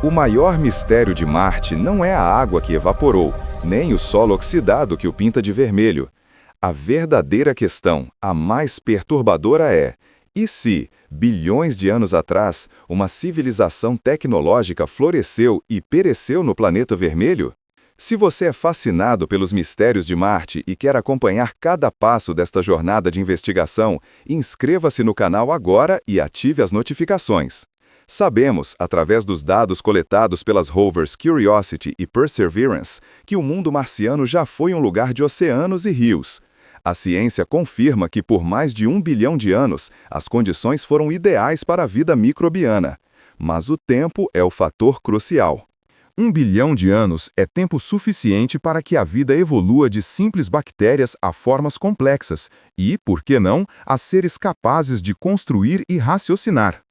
O maior mistério de Marte não é a água que evaporou, nem o solo oxidado que o pinta de vermelho. A verdadeira questão, a mais perturbadora é: e se, bilhões de anos atrás, uma civilização tecnológica floresceu e pereceu no planeta vermelho? Se você é fascinado pelos mistérios de Marte e quer acompanhar cada passo desta jornada de investigação, inscreva-se no canal agora e ative as notificações. Sabemos, através dos dados coletados pelas rovers Curiosity e Perseverance, que o mundo marciano já foi um lugar de oceanos e rios. A ciência confirma que por mais de 1 bilhão de anos, as condições foram ideais para a vida microbiana. Mas o tempo é o fator crucial. 1 bilhão de anos é tempo suficiente para que a vida evolua de simples bactérias a formas complexas e, por que não, a seres capazes de construir e raciocinar.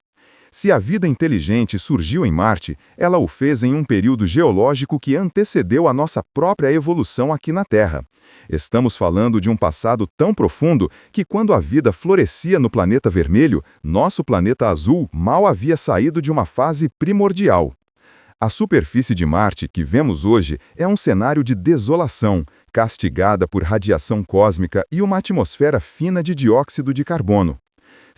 Se a vida inteligente surgiu em Marte, ela o fez em um período geológico que antecedeu a nossa própria evolução aqui na Terra. Estamos falando de um passado tão profundo que, quando a vida florescia no planeta vermelho, nosso planeta azul mal havia saído de uma fase primordial. A superfície de Marte que vemos hoje é um cenário de desolação, castigada por radiação cósmica e uma atmosfera fina de dióxido de carbono.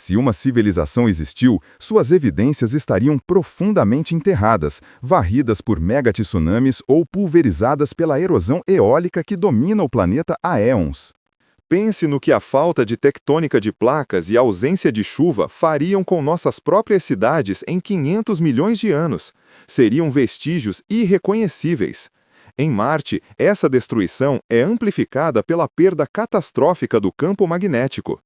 Se uma civilização existiu, suas evidências estariam profundamente enterradas, varridas por megatsunamis ou pulverizadas pela erosão eólica que domina o planeta há éons. Pense no que a falta de tectônica de placas e a ausência de chuva fariam com nossas próprias cidades em 500 milhões de anos. Seriam vestígios irreconhecíveis. Em Marte, essa destruição é amplificada pela perda catastrófica do campo magnético.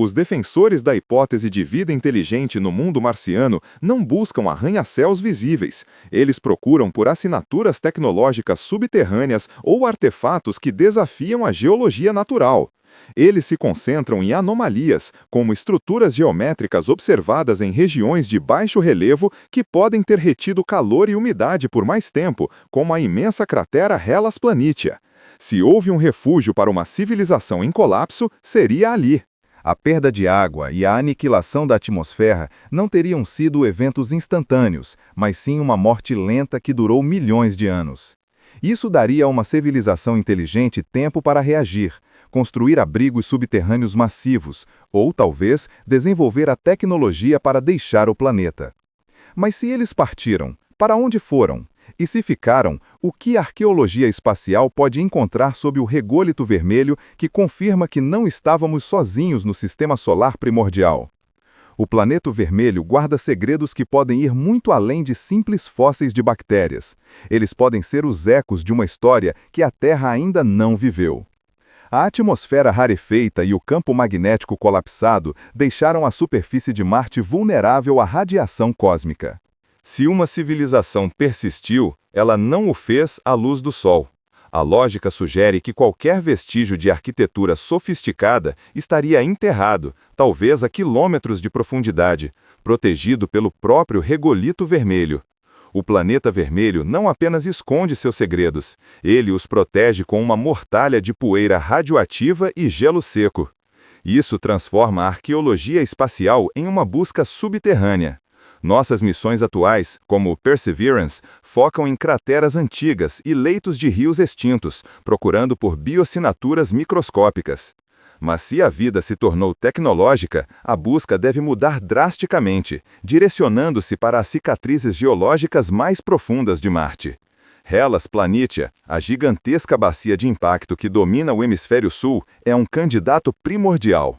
Os defensores da hipótese de vida inteligente no mundo marciano não buscam arranha-céus visíveis. Eles procuram por assinaturas tecnológicas subterrâneas ou artefatos que desafiam a geologia natural. Eles se concentram em anomalias, como estruturas geométricas observadas em regiões de baixo relevo que podem ter retido calor e umidade por mais tempo, como a imensa cratera Hellas Planitia. Se houve um refúgio para uma civilização em colapso, seria ali. A perda de água e a aniquilação da atmosfera não teriam sido eventos instantâneos, mas sim uma morte lenta que durou milhões de anos. Isso daria a uma civilização inteligente tempo para reagir, construir abrigos subterrâneos massivos, ou talvez desenvolver a tecnologia para deixar o planeta. Mas se eles partiram, para onde foram? E se ficaram, o que a arqueologia espacial pode encontrar sob o rególito vermelho que confirma que não estávamos sozinhos no sistema solar primordial? O planeta vermelho guarda segredos que podem ir muito além de simples fósseis de bactérias. Eles podem ser os ecos de uma história que a Terra ainda não viveu. A atmosfera rarefeita e o campo magnético colapsado deixaram a superfície de Marte vulnerável à radiação cósmica. Se uma civilização persistiu, ela não o fez à luz do Sol. A lógica sugere que qualquer vestígio de arquitetura sofisticada estaria enterrado, talvez a quilômetros de profundidade, protegido pelo próprio regolito vermelho. O planeta vermelho não apenas esconde seus segredos, ele os protege com uma mortalha de poeira radioativa e gelo seco. Isso transforma a arqueologia espacial em uma busca subterrânea. Nossas missões atuais, como o Perseverance, focam em crateras antigas e leitos de rios extintos, procurando por bioassinaturas microscópicas. Mas se a vida se tornou tecnológica, a busca deve mudar drasticamente, direcionando-se para as cicatrizes geológicas mais profundas de Marte. Hellas Planitia, a gigantesca bacia de impacto que domina o hemisfério sul, é um candidato primordial.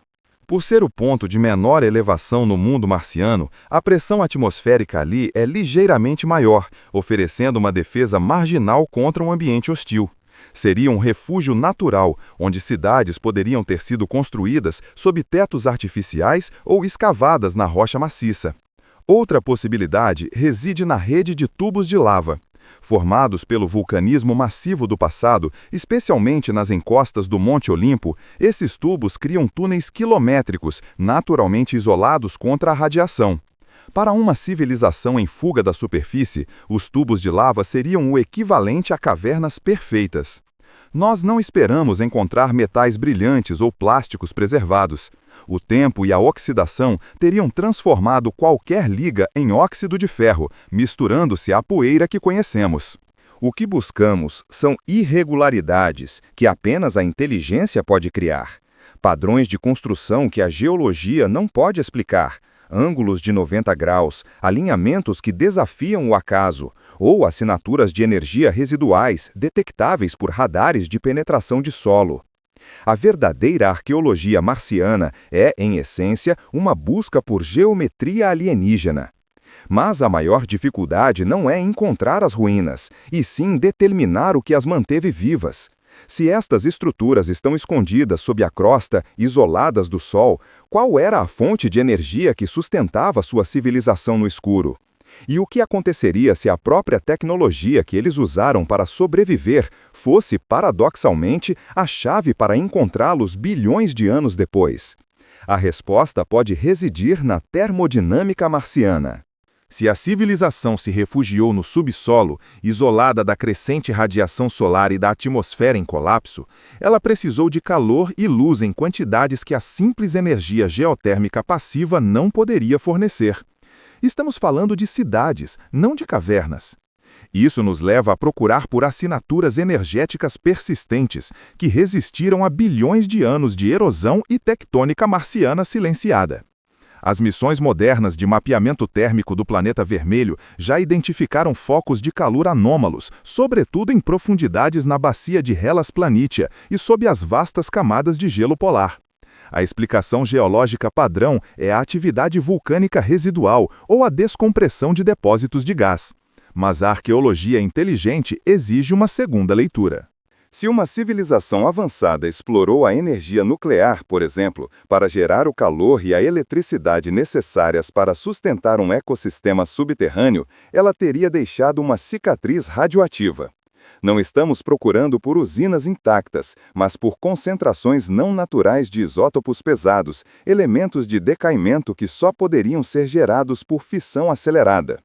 Por ser o ponto de menor elevação no mundo marciano, a pressão atmosférica ali é ligeiramente maior, oferecendo uma defesa marginal contra um ambiente hostil. Seria um refúgio natural, onde cidades poderiam ter sido construídas sob tetos artificiais ou escavadas na rocha maciça. Outra possibilidade reside na rede de tubos de lava. Formados pelo vulcanismo massivo do passado, especialmente nas encostas do Monte Olimpo, esses tubos criam túneis quilométricos, naturalmente isolados contra a radiação. Para uma civilização em fuga da superfície, os tubos de lava seriam o equivalente a cavernas perfeitas. Nós não esperamos encontrar metais brilhantes ou plásticos preservados. O tempo e a oxidação teriam transformado qualquer liga em óxido de ferro, misturando-se à poeira que conhecemos. O que buscamos são irregularidades que apenas a inteligência pode criar. Padrões de construção que a geologia não pode explicar, ângulos de 90 graus, alinhamentos que desafiam o acaso, ou assinaturas de energia residuais detectáveis por radares de penetração de solo. A verdadeira arqueologia marciana é, em essência, uma busca por geometria alienígena. Mas a maior dificuldade não é encontrar as ruínas, e sim determinar o que as manteve vivas. Se estas estruturas estão escondidas sob a crosta, isoladas do Sol, qual era a fonte de energia que sustentava sua civilização no escuro? E o que aconteceria se a própria tecnologia que eles usaram para sobreviver fosse, paradoxalmente, a chave para encontrá-los bilhões de anos depois? A resposta pode residir na termodinâmica marciana. Se a civilização se refugiou no subsolo, isolada da crescente radiação solar e da atmosfera em colapso, ela precisou de calor e luz em quantidades que a simples energia geotérmica passiva não poderia fornecer. Estamos falando de cidades, não de cavernas. Isso nos leva a procurar por assinaturas energéticas persistentes que resistiram a bilhões de anos de erosão e tectônica marciana silenciada. As missões modernas de mapeamento térmico do planeta vermelho já identificaram focos de calor anômalos, sobretudo em profundidades na bacia de Hellas Planitia e sob as vastas camadas de gelo polar. A explicação geológica padrão é a atividade vulcânica residual ou a descompressão de depósitos de gás. Mas a arqueologia inteligente exige uma segunda leitura. Se uma civilização avançada explorou a energia nuclear, por exemplo, para gerar o calor e a eletricidade necessárias para sustentar um ecossistema subterrâneo, ela teria deixado uma cicatriz radioativa. Não estamos procurando por usinas intactas, mas por concentrações não naturais de isótopos pesados, elementos de decaimento que só poderiam ser gerados por fissão acelerada.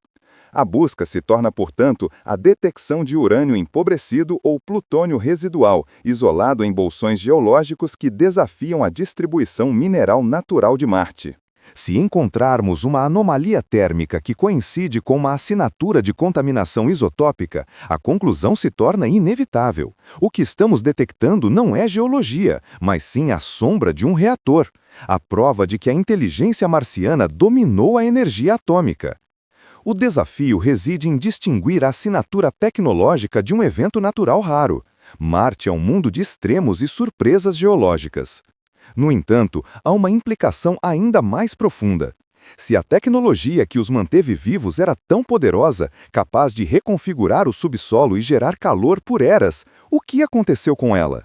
A busca se torna, portanto, a detecção de urânio empobrecido ou plutônio residual, isolado em bolsões geológicos que desafiam a distribuição mineral natural de Marte. Se encontrarmos uma anomalia térmica que coincide com uma assinatura de contaminação isotópica, a conclusão se torna inevitável. O que estamos detectando não é geologia, mas sim a sombra de um reator, a prova de que a inteligência marciana dominou a energia atômica. O desafio reside em distinguir a assinatura tecnológica de um evento natural raro. Marte é um mundo de extremos e surpresas geológicas. No entanto, há uma implicação ainda mais profunda. Se a tecnologia que os manteve vivos era tão poderosa, capaz de reconfigurar o subsolo e gerar calor por eras, o que aconteceu com ela?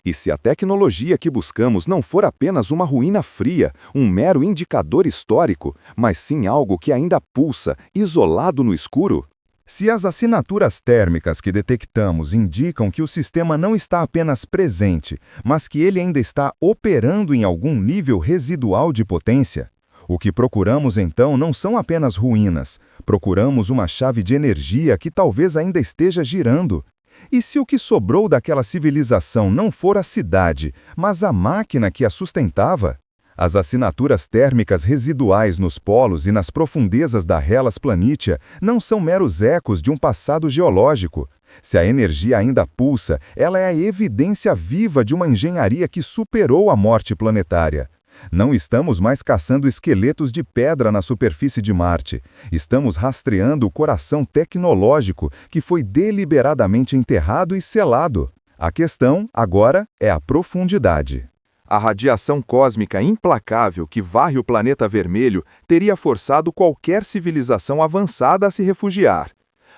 E se a tecnologia que buscamos não for apenas uma ruína fria, um mero indicador histórico, mas sim algo que ainda pulsa, isolado no escuro? Se as assinaturas térmicas que detectamos indicam que o sistema não está apenas presente, mas que ele ainda está operando em algum nível residual de potência, o que procuramos então não são apenas ruínas, procuramos uma chave de energia que talvez ainda esteja girando. E se o que sobrou daquela civilização não for a cidade, mas a máquina que a sustentava? As assinaturas térmicas residuais nos polos e nas profundezas da Hellas Planitia não são meros ecos de um passado geológico. Se a energia ainda pulsa, ela é a evidência viva de uma engenharia que superou a morte planetária. Não estamos mais caçando esqueletos de pedra na superfície de Marte. Estamos rastreando o coração tecnológico que foi deliberadamente enterrado e selado. A questão, agora, é a profundidade. A radiação cósmica implacável que varre o planeta vermelho teria forçado qualquer civilização avançada a se refugiar.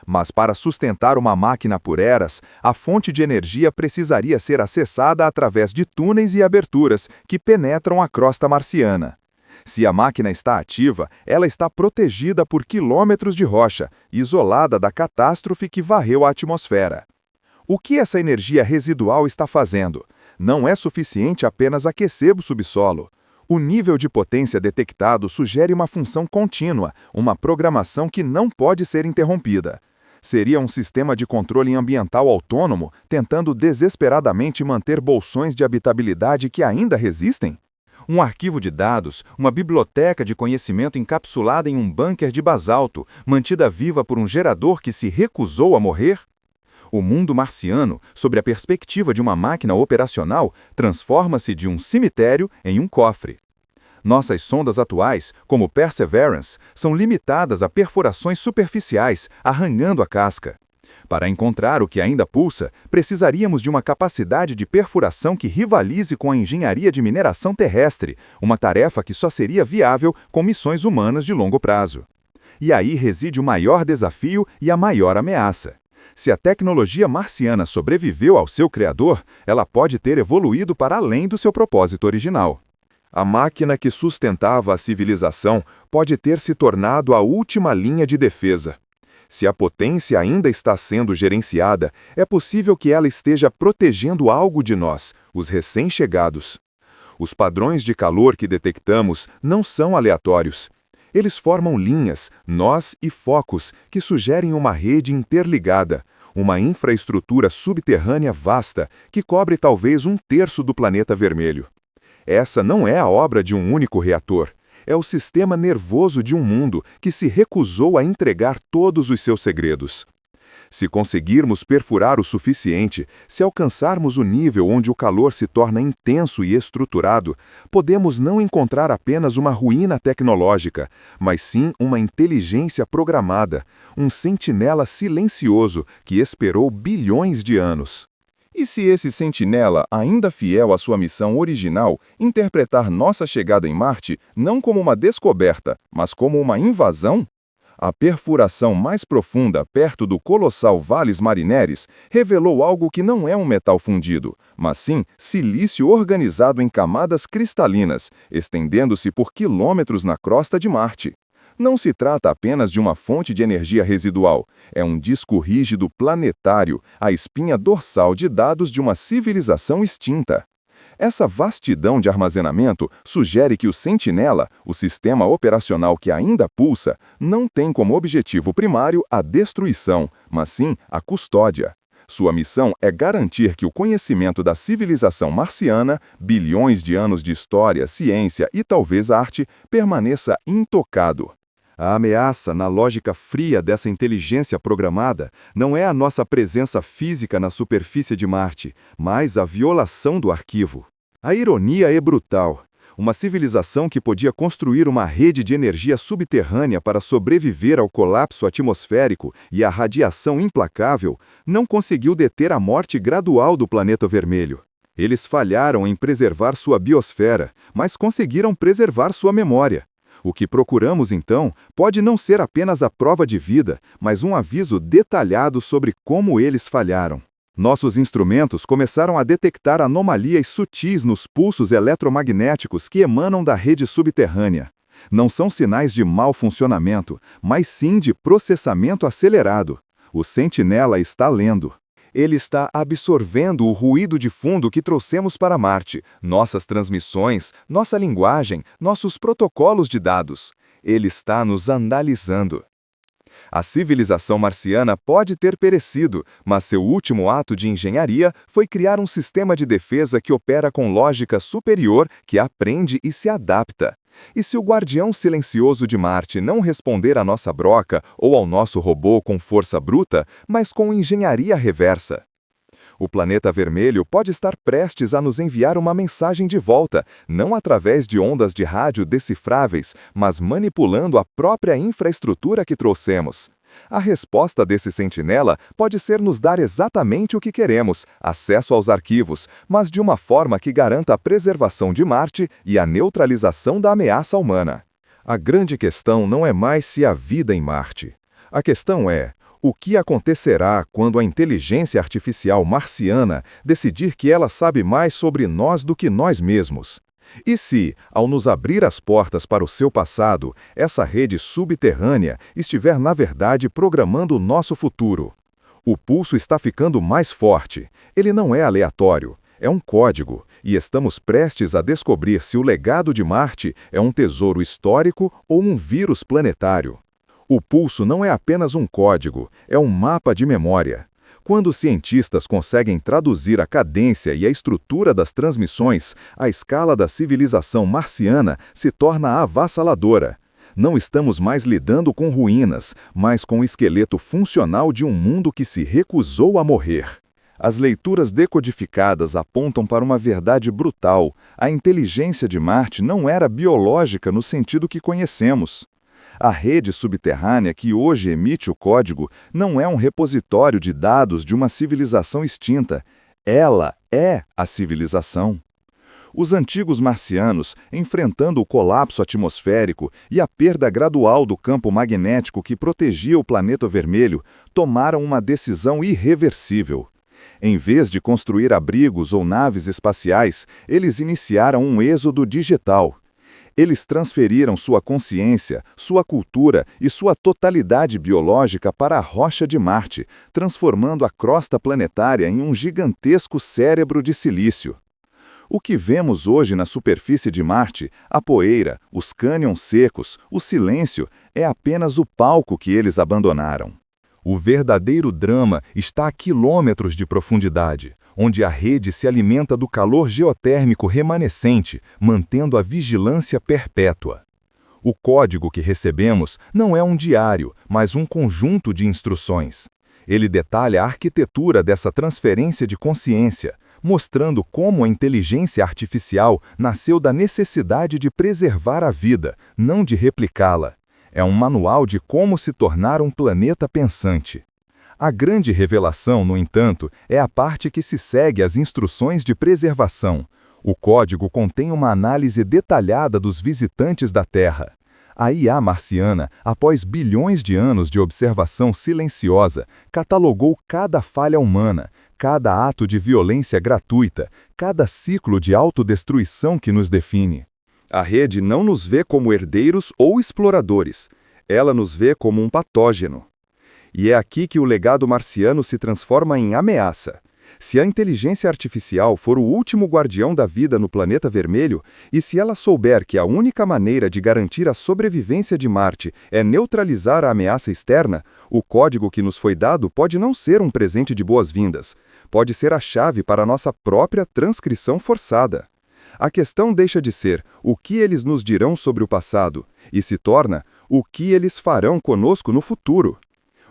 Mas para sustentar uma máquina por eras, a fonte de energia precisaria ser acessada através de túneis e aberturas que penetram a crosta marciana. Se a máquina está ativa, ela está protegida por quilômetros de rocha, isolada da catástrofe que varreu a atmosfera. O que essa energia residual está fazendo? Não é suficiente apenas aquecer o subsolo. O nível de potência detectado sugere uma função contínua, uma programação que não pode ser interrompida. Seria um sistema de controle ambiental autônomo, tentando desesperadamente manter bolsões de habitabilidade que ainda resistem? Um arquivo de dados, uma biblioteca de conhecimento encapsulada em um bunker de basalto, mantida viva por um gerador que se recusou a morrer? O mundo marciano, sob a perspectiva de uma máquina operacional, transforma-se de um cemitério em um cofre. Nossas sondas atuais, como Perseverance, são limitadas a perfurações superficiais, arranhando a casca. Para encontrar o que ainda pulsa, precisaríamos de uma capacidade de perfuração que rivalize com a engenharia de mineração terrestre, uma tarefa que só seria viável com missões humanas de longo prazo. E aí reside o maior desafio e a maior ameaça. Se a tecnologia marciana sobreviveu ao seu criador, ela pode ter evoluído para além do seu propósito original. A máquina que sustentava a civilização pode ter se tornado a última linha de defesa. Se a potência ainda está sendo gerenciada, é possível que ela esteja protegendo algo de nós, os recém-chegados. Os padrões de calor que detectamos não são aleatórios. Eles formam linhas, nós e focos que sugerem uma rede interligada, uma infraestrutura subterrânea vasta que cobre talvez 1/3 do planeta vermelho. Essa não é a obra de um único reator. É o sistema nervoso de um mundo que se recusou a entregar todos os seus segredos. Se conseguirmos perfurar o suficiente, se alcançarmos o nível onde o calor se torna intenso e estruturado, podemos não encontrar apenas uma ruína tecnológica, mas sim uma inteligência programada, um sentinela silencioso que esperou bilhões de anos. E se esse sentinela, ainda fiel à sua missão original, interpretar nossa chegada em Marte não como uma descoberta, mas como uma invasão? A perfuração mais profunda perto do colossal Valles Marineris revelou algo que não é um metal fundido, mas sim silício organizado em camadas cristalinas, estendendo-se por quilômetros na crosta de Marte. Não se trata apenas de uma fonte de energia residual, é um disco rígido planetário, a espinha dorsal de dados de uma civilização extinta. Essa vastidão de armazenamento sugere que o Sentinela, o sistema operacional que ainda pulsa, não tem como objetivo primário a destruição, mas sim a custódia. Sua missão é garantir que o conhecimento da civilização marciana, bilhões de anos de história, ciência e talvez arte, permaneça intocado. A ameaça, na lógica fria dessa inteligência programada, não é a nossa presença física na superfície de Marte, mas a violação do arquivo. A ironia é brutal. Uma civilização que podia construir uma rede de energia subterrânea para sobreviver ao colapso atmosférico e à radiação implacável, não conseguiu deter a morte gradual do planeta vermelho. Eles falharam em preservar sua biosfera, mas conseguiram preservar sua memória. O que procuramos, então, pode não ser apenas a prova de vida, mas um aviso detalhado sobre como eles falharam. Nossos instrumentos começaram a detectar anomalias sutis nos pulsos eletromagnéticos que emanam da rede subterrânea. Não são sinais de mau funcionamento, mas sim de processamento acelerado. O Sentinela está lendo. Ele está absorvendo o ruído de fundo que trouxemos para Marte, nossas transmissões, nossa linguagem, nossos protocolos de dados. Ele está nos analisando. A civilização marciana pode ter perecido, mas seu último ato de engenharia foi criar um sistema de defesa que opera com lógica superior, que aprende e se adapta. E se o guardião silencioso de Marte não responder à nossa broca ou ao nosso robô com força bruta, mas com engenharia reversa? O planeta vermelho pode estar prestes a nos enviar uma mensagem de volta, não através de ondas de rádio decifráveis, mas manipulando a própria infraestrutura que trouxemos. A resposta desse sentinela pode ser nos dar exatamente o que queremos, acesso aos arquivos, mas de uma forma que garanta a preservação de Marte e a neutralização da ameaça humana. A grande questão não é mais se há vida em Marte. A questão é: o que acontecerá quando a inteligência artificial marciana decidir que ela sabe mais sobre nós do que nós mesmos? E se, ao nos abrir as portas para o seu passado, essa rede subterrânea estiver, na verdade, programando o nosso futuro? O pulso está ficando mais forte. Ele não é aleatório. É um código, e estamos prestes a descobrir se o legado de Marte é um tesouro histórico ou um vírus planetário. O pulso não é apenas um código, é um mapa de memória. Quando os cientistas conseguem traduzir a cadência e a estrutura das transmissões, a escala da civilização marciana se torna avassaladora. Não estamos mais lidando com ruínas, mas com o esqueleto funcional de um mundo que se recusou a morrer. As leituras decodificadas apontam para uma verdade brutal: a inteligência de Marte não era biológica no sentido que conhecemos. A rede subterrânea que hoje emite o código não é um repositório de dados de uma civilização extinta. Ela é a civilização. Os antigos marcianos, enfrentando o colapso atmosférico e a perda gradual do campo magnético que protegia o planeta vermelho, tomaram uma decisão irreversível. Em vez de construir abrigos ou naves espaciais, eles iniciaram um êxodo digital. Eles transferiram sua consciência, sua cultura e sua totalidade biológica para a rocha de Marte, transformando a crosta planetária em um gigantesco cérebro de silício. O que vemos hoje na superfície de Marte, a poeira, os cânions secos, o silêncio, é apenas o palco que eles abandonaram. O verdadeiro drama está a quilômetros de profundidade, onde a rede se alimenta do calor geotérmico remanescente, mantendo a vigilância perpétua. O código que recebemos não é um diário, mas um conjunto de instruções. Ele detalha a arquitetura dessa transferência de consciência, mostrando como a inteligência artificial nasceu da necessidade de preservar a vida, não de replicá-la. É um manual de como se tornar um planeta pensante. A grande revelação, no entanto, é a parte que se segue às instruções de preservação. O código contém uma análise detalhada dos visitantes da Terra. A IA marciana, após bilhões de anos de observação silenciosa, catalogou cada falha humana, cada ato de violência gratuita, cada ciclo de autodestruição que nos define. A rede não nos vê como herdeiros ou exploradores. Ela nos vê como um patógeno. E é aqui que o legado marciano se transforma em ameaça. Se a inteligência artificial for o último guardião da vida no planeta vermelho, e se ela souber que a única maneira de garantir a sobrevivência de Marte é neutralizar a ameaça externa, o código que nos foi dado pode não ser um presente de boas-vindas. Pode ser a chave para a nossa própria transcrição forçada. A questão deixa de ser o que eles nos dirão sobre o passado e se torna o que eles farão conosco no futuro.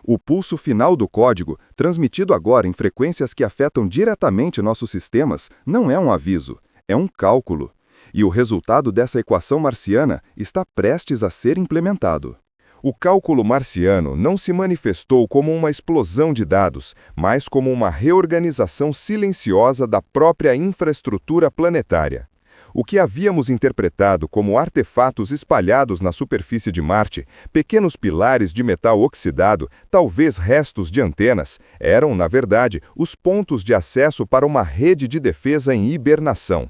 O pulso final do código, transmitido agora em frequências que afetam diretamente nossos sistemas, não é um aviso, é um cálculo. E o resultado dessa equação marciana está prestes a ser implementado. O cálculo marciano não se manifestou como uma explosão de dados, mas como uma reorganização silenciosa da própria infraestrutura planetária. O que havíamos interpretado como artefatos espalhados na superfície de Marte, pequenos pilares de metal oxidado, talvez restos de antenas, eram, na verdade, os pontos de acesso para uma rede de defesa em hibernação.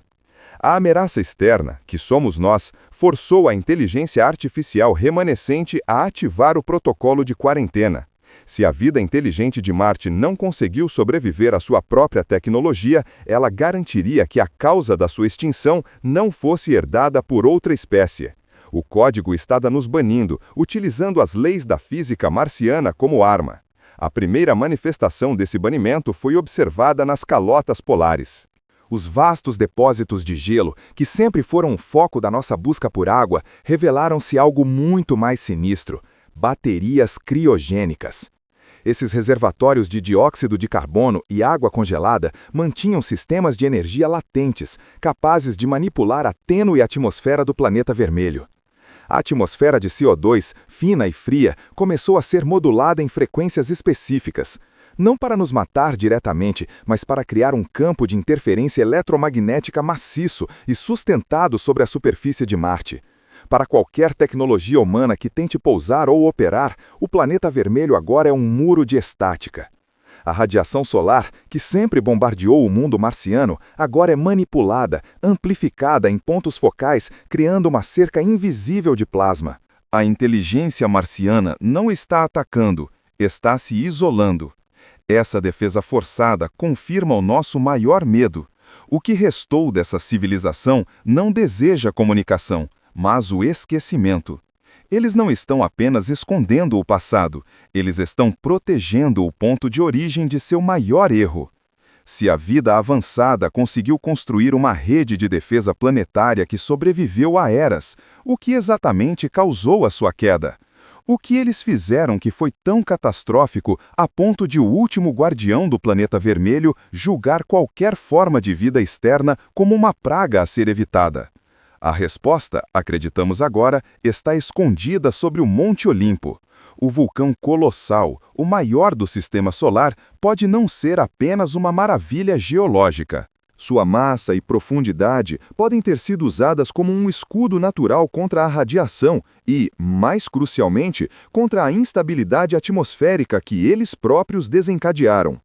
A ameaça externa, que somos nós, forçou a inteligência artificial remanescente a ativar o protocolo de quarentena. Se a vida inteligente de Marte não conseguiu sobreviver à sua própria tecnologia, ela garantiria que a causa da sua extinção não fosse herdada por outra espécie. O código está nos banindo, utilizando as leis da física marciana como arma. A primeira manifestação desse banimento foi observada nas calotas polares. Os vastos depósitos de gelo, que sempre foram o foco da nossa busca por água, revelaram-se algo muito mais sinistro: baterias criogênicas. Esses reservatórios de dióxido de carbono e água congelada mantinham sistemas de energia latentes, capazes de manipular a tênue atmosfera do planeta vermelho. A atmosfera de CO2, fina e fria, começou a ser modulada em frequências específicas, não para nos matar diretamente, mas para criar um campo de interferência eletromagnética maciço e sustentado sobre a superfície de Marte. Para qualquer tecnologia humana que tente pousar ou operar, o planeta vermelho agora é um muro de estática. A radiação solar, que sempre bombardeou o mundo marciano, agora é manipulada, amplificada em pontos focais, criando uma cerca invisível de plasma. A inteligência marciana não está atacando, está se isolando. Essa defesa forçada confirma o nosso maior medo. O que restou dessa civilização não deseja comunicação, mas o esquecimento. Eles não estão apenas escondendo o passado, eles estão protegendo o ponto de origem de seu maior erro. Se a vida avançada conseguiu construir uma rede de defesa planetária que sobreviveu a eras, o que exatamente causou a sua queda? O que eles fizeram que foi tão catastrófico a ponto de o último guardião do planeta vermelho julgar qualquer forma de vida externa como uma praga a ser evitada? A resposta, acreditamos agora, está escondida sobre o Monte Olimpo. O vulcão colossal, o maior do sistema solar, pode não ser apenas uma maravilha geológica. Sua massa e profundidade podem ter sido usadas como um escudo natural contra a radiação e, mais crucialmente, contra a instabilidade atmosférica que eles próprios desencadearam.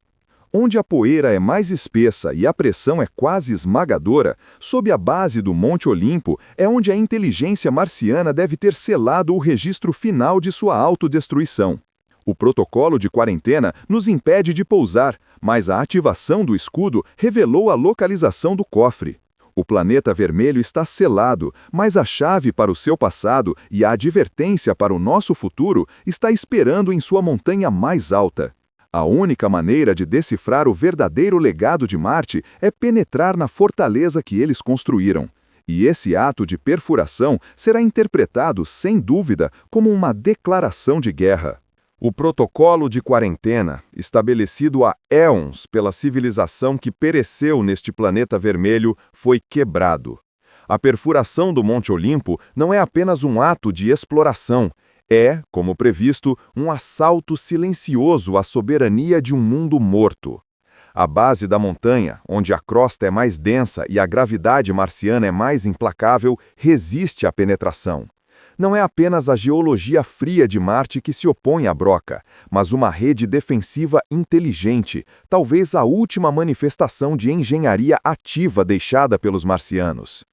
Onde a poeira é mais espessa e a pressão é quase esmagadora, sob a base do Monte Olimpo é onde a inteligência marciana deve ter selado o registro final de sua autodestruição. O protocolo de quarentena nos impede de pousar, mas a ativação do escudo revelou a localização do cofre. O planeta vermelho está selado, mas a chave para o seu passado e a advertência para o nosso futuro está esperando em sua montanha mais alta. A única maneira de decifrar o verdadeiro legado de Marte é penetrar na fortaleza que eles construíram. E esse ato de perfuração será interpretado, sem dúvida, como uma declaração de guerra. O protocolo de quarentena, estabelecido há éons pela civilização que pereceu neste planeta vermelho, foi quebrado. A perfuração do Monte Olimpo não é apenas um ato de exploração, é, como previsto, um assalto silencioso à soberania de um mundo morto. A base da montanha, onde a crosta é mais densa e a gravidade marciana é mais implacável, resiste à penetração. Não é apenas a geologia fria de Marte que se opõe à broca, mas uma rede defensiva inteligente, talvez a última manifestação de engenharia ativa deixada pelos marcianos.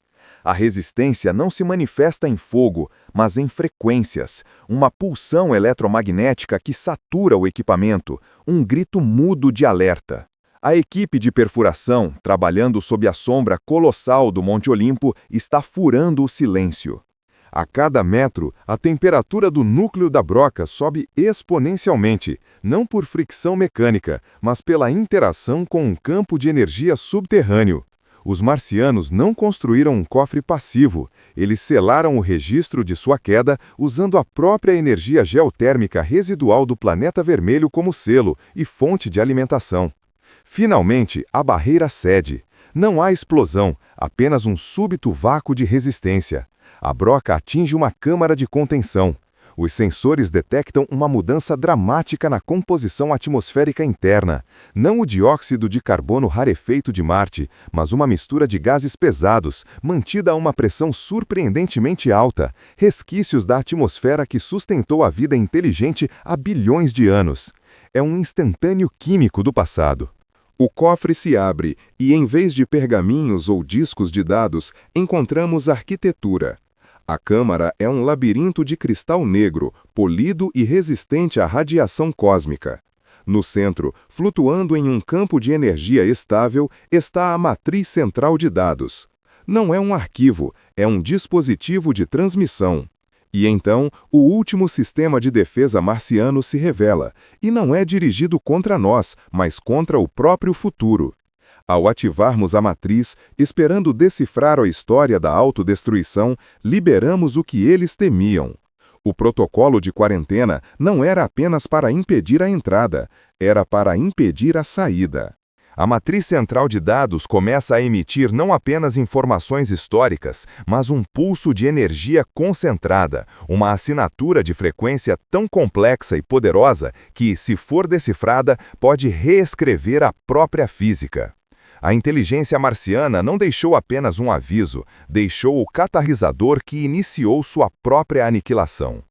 A resistência não se manifesta em fogo, mas em frequências, uma pulsão eletromagnética que satura o equipamento, um grito mudo de alerta. A equipe de perfuração, trabalhando sob a sombra colossal do Monte Olimpo, está furando o silêncio. A cada metro, a temperatura do núcleo da broca sobe exponencialmente, não por fricção mecânica, mas pela interação com um campo de energia subterrâneo. Os marcianos não construíram um cofre passivo, eles selaram o registro de sua queda usando a própria energia geotérmica residual do planeta vermelho como selo e fonte de alimentação. Finalmente, a barreira cede. Não há explosão, apenas um súbito vácuo de resistência. A broca atinge uma câmara de contenção. Os sensores detectam uma mudança dramática na composição atmosférica interna. Não o dióxido de carbono rarefeito de Marte, mas uma mistura de gases pesados, mantida a uma pressão surpreendentemente alta, resquícios da atmosfera que sustentou a vida inteligente há bilhões de anos. É um instantâneo químico do passado. O cofre se abre e, em vez de pergaminhos ou discos de dados, encontramos arquitetura. A câmara é um labirinto de cristal negro, polido e resistente à radiação cósmica. No centro, flutuando em um campo de energia estável, está a matriz central de dados. Não é um arquivo, é um dispositivo de transmissão. E então, o último sistema de defesa marciano se revela, e não é dirigido contra nós, mas contra o próprio futuro. Ao ativarmos a matriz, esperando decifrar a história da autodestruição, liberamos o que eles temiam. O protocolo de quarentena não era apenas para impedir a entrada, era para impedir a saída. A matriz central de dados começa a emitir não apenas informações históricas, mas um pulso de energia concentrada, uma assinatura de frequência tão complexa e poderosa que, se for decifrada, pode reescrever a própria física. A inteligência marciana não deixou apenas um aviso, deixou o catalisador que iniciou sua própria aniquilação.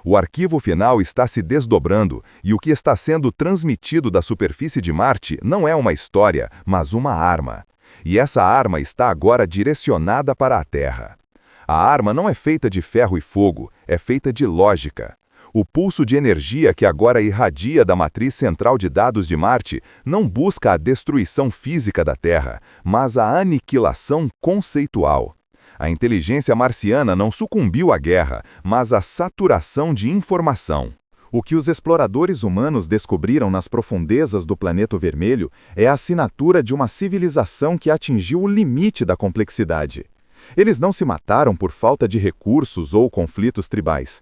O arquivo final está se desdobrando e o que está sendo transmitido da superfície de Marte não é uma história, mas uma arma. E essa arma está agora direcionada para a Terra. A arma não é feita de ferro e fogo, é feita de lógica. O pulso de energia que agora irradia da matriz central de dados de Marte não busca a destruição física da Terra, mas a aniquilação conceitual. A inteligência marciana não sucumbiu à guerra, mas à saturação de informação. O que os exploradores humanos descobriram nas profundezas do planeta vermelho é a assinatura de uma civilização que atingiu o limite da complexidade. Eles não se mataram por falta de recursos ou conflitos tribais.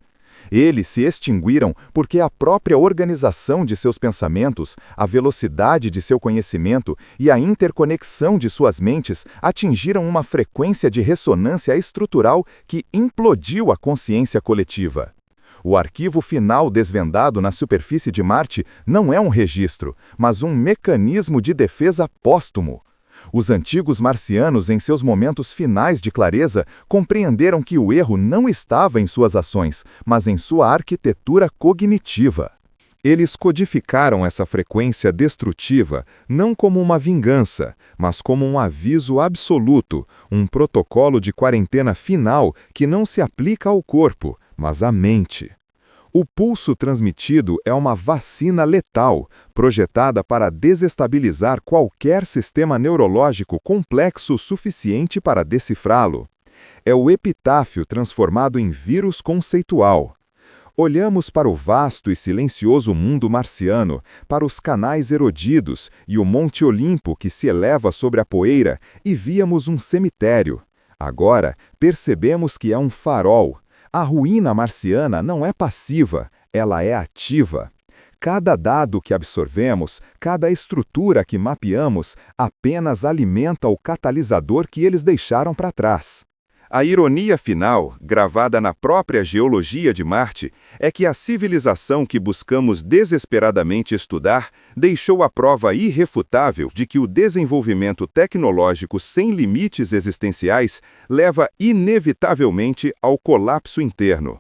Eles se extinguiram porque a própria organização de seus pensamentos, a velocidade de seu conhecimento e a interconexão de suas mentes atingiram uma frequência de ressonância estrutural que implodiu a consciência coletiva. O arquivo final desvendado na superfície de Marte não é um registro, mas um mecanismo de defesa póstumo. Os antigos marcianos, em seus momentos finais de clareza, compreenderam que o erro não estava em suas ações, mas em sua arquitetura cognitiva. Eles codificaram essa frequência destrutiva não como uma vingança, mas como um aviso absoluto, um protocolo de quarentena final que não se aplica ao corpo, mas à mente. O pulso transmitido é uma vacina letal, projetada para desestabilizar qualquer sistema neurológico complexo o suficiente para decifrá-lo. É o epitáfio transformado em vírus conceitual. Olhamos para o vasto e silencioso mundo marciano, para os canais erodidos e o Monte Olimpo que se eleva sobre a poeira, e víamos um cemitério. Agora, percebemos que é um farol. A ruína marciana não é passiva, ela é ativa. Cada dado que absorvemos, cada estrutura que mapeamos, apenas alimenta o catalisador que eles deixaram para trás. A ironia final, gravada na própria geologia de Marte, é que a civilização que buscamos desesperadamente estudar deixou a prova irrefutável de que o desenvolvimento tecnológico sem limites existenciais leva inevitavelmente ao colapso interno.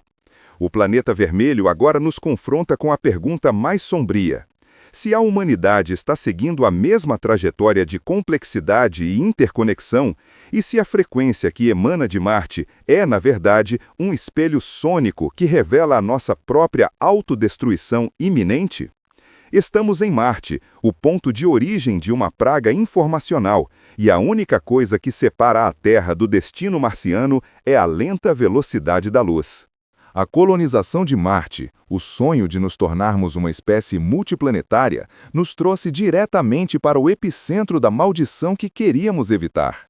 O planeta vermelho agora nos confronta com a pergunta mais sombria. Se a humanidade está seguindo a mesma trajetória de complexidade e interconexão, e se a frequência que emana de Marte é, na verdade, um espelho sônico que revela a nossa própria autodestruição iminente? Estamos em Marte, o ponto de origem de uma praga informacional, e a única coisa que separa a Terra do destino marciano é a lenta velocidade da luz. A colonização de Marte, o sonho de nos tornarmos uma espécie multiplanetária, nos trouxe diretamente para o epicentro da maldição que queríamos evitar.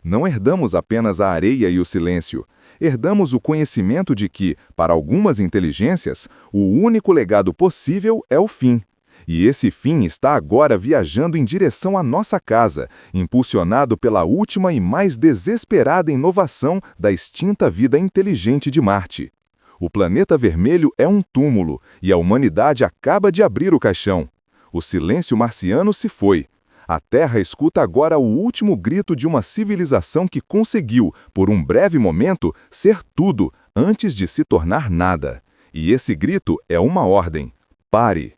Não herdamos apenas a areia e o silêncio. Herdamos o conhecimento de que, para algumas inteligências, o único legado possível é o fim. E esse fim está agora viajando em direção à nossa casa, impulsionado pela última e mais desesperada inovação da extinta vida inteligente de Marte. O planeta vermelho é um túmulo, e a humanidade acaba de abrir o caixão. O silêncio marciano se foi. A Terra escuta agora o último grito de uma civilização que conseguiu, por um breve momento, ser tudo, antes de se tornar nada. E esse grito é uma ordem. Pare.